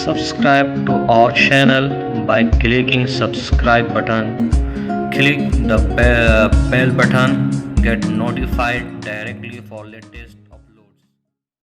subscribe to our channel by clicking subscribe button. Click the bell button. Get notified directly for latest